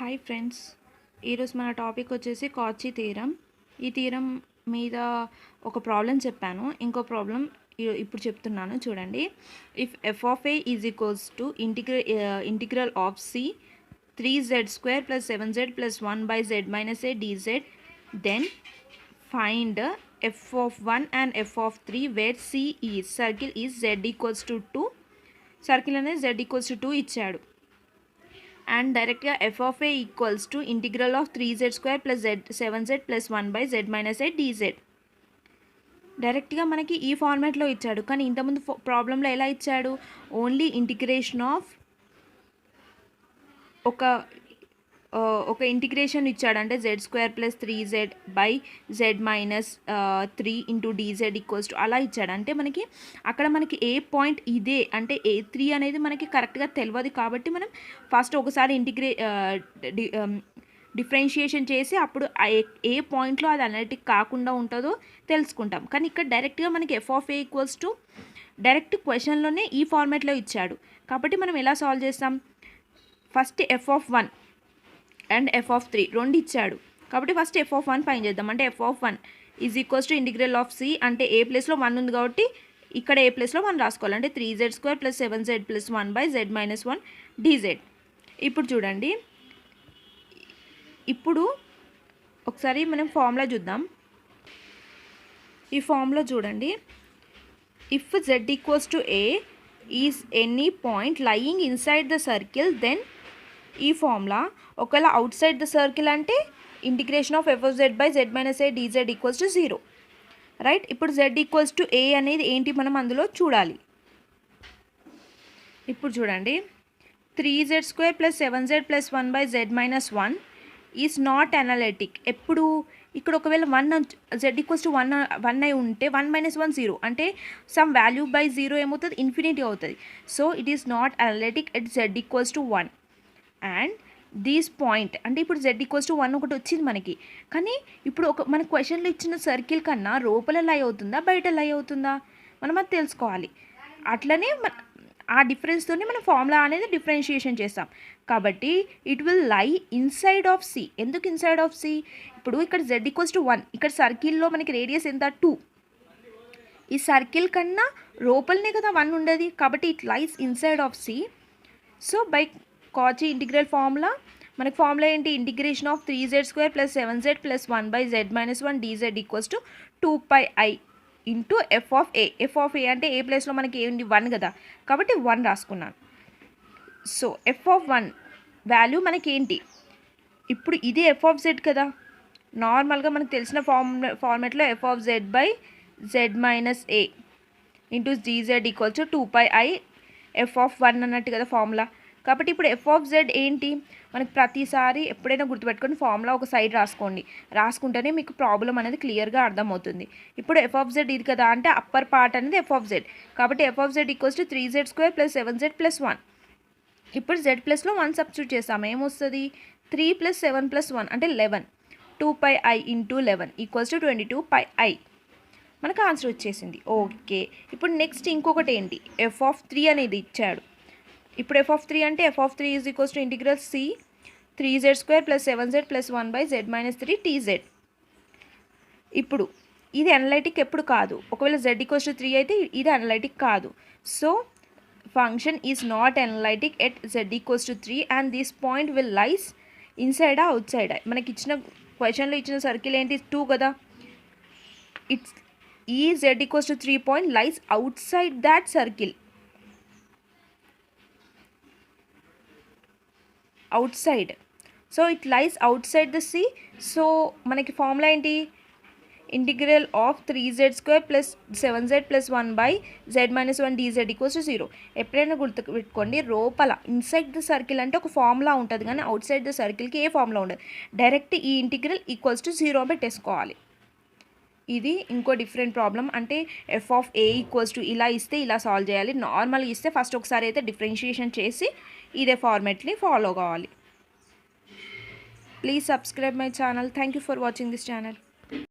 Hi friends, ఈరోజు మన topic వచ్చేసి కాచి థీరం. ఈ థీరం మీద ఒక ప్రాబ్లం చెప్పాను, ఇంకో ప్రాబ్లం ఇప్పుడు చెప్తున్నాను చూడండి. If F of A is equals to integral of C 3z² + 7z + 1/z - a dz, then find f of 1 and f of 3 where c is circle is z equals to 2. Circle అనేది z equals to 2 ఇచ్చాడు. And డైరెక్ట్గా F of A equals to integral of 3z² + 7z + 1/z - a dz. డైరెక్ట్గా మనకి ఈ ఫార్మాట్లో ఇచ్చాడు, కానీ ఇంతకుముందు ప్రాబ్లంలో ఎలా ఇచ్చాడు? ఓన్లీ ఇంటిగ్రేషన్ ఆఫ్ ఒక ఇంటిగ్రేషన్ ఇచ్చాడు, అంటే z² + 3z/z - 3 × dz = అలా ఇచ్చాడు. అంటే మనకి ఏ పాయింట్ ఇదే అంటే A3 అనేది మనకి కరెక్ట్గా తెలియదు, కాబట్టి మనం ఫస్ట్ ఒకసారి డిఫరెన్షియేషన్ చేసి అప్పుడు ఏ పాయింట్లో అది అనలిటిక్ కాకుండా ఉంటుందో తెలుసుకుంటాం. కానీ ఇక్కడ డైరెక్ట్గా మనకి F of A equals to direct క్వశ్చన్లోనే ఈ ఫార్మాట్లో ఇచ్చాడు, కాబట్టి మనం ఎలా సాల్వ్ చేస్తాం? First F of 1 and F of 3 రెండు ఇచ్చాడు, కాబట్టి ఫస్ట్ ఎఫ్ ఆఫ్ 1 ఫైండ్ చేద్దాం. అంటే F of 1 is equals to integral of C, అంటే ఏ ప్లేస్లో 1 ఉంది కాబట్టి ఇక్కడ ఏ ప్లేస్లో 1 రాసుకోవాలి. అంటే 3z² + 7z + 1/z - 1 dz. ఇప్పుడు చూడండి, ఇప్పుడు ఒకసారి మనం ఫార్ములా చూద్దాం. ఈ ఫార్ములా చూడండి, if z equals to a is any point lying inside the circle, then ఈ ఫార్ములా ఒకవేళ అవుట్ సైడ్ ద సర్కిల్ అంటే integration of f of z/z - a dz = 0, right? ఇప్పుడు z equals to a అనేది ఏంటి మనం అందులో చూడాలి. ఇప్పుడు చూడండి, 3z² + 7z + 1/z - 1 is not analytic. ఎప్పుడు ఇక్కడ ఒకవేళ z equals to 1 అయి ఉంటే 1 - 1 0, అంటే సమ్ వాల్యూ బై 0 ఏమవుతుంది? ఇన్ఫినిటీ అవుతుంది. So it is not analytic at z equals to 1. And this point అంటే ఇప్పుడు z equals to 1 ఒకటి వచ్చింది మనకి, కానీ ఇప్పుడు మన క్వశ్చన్లో ఇచ్చిన సర్కిల్ కన్నా లోపల లై అవుతుందా బయట లై అవుతుందా మనం అది తెలుసుకోవాలి. అట్లనే ఆ డిఫరెన్స్తోనే మనం ఫార్ములా అనేది డిఫరెన్షియేషన్ చేస్తాం. కాబట్టి ఇట్ విల్ లై ఇన్సైడ్ ఆఫ్ సి. ఎందుకు ఇన్సైడ్ ఆఫ్ సి? ఇప్పుడు ఇక్కడ z equals to 1, ఇక్కడ సర్కిల్లో మనకి రేడియస్ ఎంత? 2. ఈ సర్కిల్ కన్నా లోపలనే కదా 1 ఉండేది, కాబట్టి it lies inside of C. So by Cauchy integral formula మనకి ఫార్ములా ఏంటి? Integration of 3z² + 7z + 1/z - 1 dz = 2πi into f of a. F of a అంటే ఏ ప్లేస్లో మనకి ఏంటి? 1 కదా, కాబట్టి 1 రాసుకున్నాను. సో ఎఫ్ ఆఫ్ 1 వాల్యూ మనకి ఏంటి? ఇప్పుడు ఇది ఎఫ్ ఆఫ్ జెడ్ కదా, నార్మల్గా మనకు తెలిసిన ఫార్మాట్లో F of z/z - a into dz = 2πi F of 1 అన్నట్టు కదా ఫార్ములా. కాబట్టి ఇప్పుడు ఎఫ్ ఆఫ్ జెడ్ ఏంటి? మనకి ప్రతిసారి ఎప్పుడైనా గుర్తుపెట్టుకొని ఫార్ములా ఒక సైడ్ రాసుకుంటేనే మీకు ప్రాబ్లం అనేది క్లియర్గా అర్థమవుతుంది. ఇప్పుడు ఎఫ్ ఆఫ్ జెడ్ ఇది కదా, అంటే అప్పర్ పార్ట్ అనేది ఎఫ్ ఆఫ్ జెడ్, కాబట్టి F of Z = 3z² + 7z + 1. ఇప్పుడు z ప్లస్లో 1 సబ్స్టిట్యూట్ చేస్తాము, ఏమొస్తుంది? 3 + 7 + 1 అంటే 11. 2πi × 11 = 22πi. మనకు ఆన్సర్ వచ్చేసింది. ఓకే, ఇప్పుడు నెక్స్ట్ ఇంకొకటి ఏంటి? ఎఫ్ ఆఫ్ 3 అనేది ఇచ్చాడు. ఇప్పుడు ఎఫ్ ఆఫ్ 3 అంటే F of 3 is equals to integral C 3z² + 7z + 1/z - 3 dz. ఇప్పుడు ఇది అనలైటిక్ ఎప్పుడు కాదు, ఒకవేళ z equals to 3 అయితే ఇది అనలైటిక్ కాదు. So function is not analytic at z equals to 3 and this point will lies inside out side. మనకి ఇచ్చిన క్వశ్చన్లో ఇచ్చిన సర్కిల్ ఏంటి? 2 కదా, ఇట్స్ ఈ z equals to 3 point lies out side that circle, outside. So it lies outside the C. So మనకి formula ఏంటి? Integral of 3z² + 7z + 1/z - 1 dz = 0. ఎప్పుడైనా గుర్తుపెట్టుకోండి, లోపల ఇన్సైడ్ ద సర్కిల్ అంటే ఒక ఫార్ములా ఉంటుంది, కానీ అవుట్ సైడ్ ద సర్కిల్కి ఏ ఫార్ములా ఉండదు. డైరెక్ట్ ఈ ఇంటిగ్రల్ = 0 పెట్టేసుకోవాలి. ఇది ఇంకో డిఫరెంట్ ప్రాబ్లం. అంటే F of A equals to ఇలా ఇస్తే ఇలా సాల్వ్ చేయాలి. నార్మల్గా ఇస్తే ఫస్ట్ ఒకసారి అయితే డిఫరెన్షియేషన్ చేసి ఇదే ఫార్మాట్ని ఫాలో కావాలి. Please subscribe my channel. Thank you for watching this channel.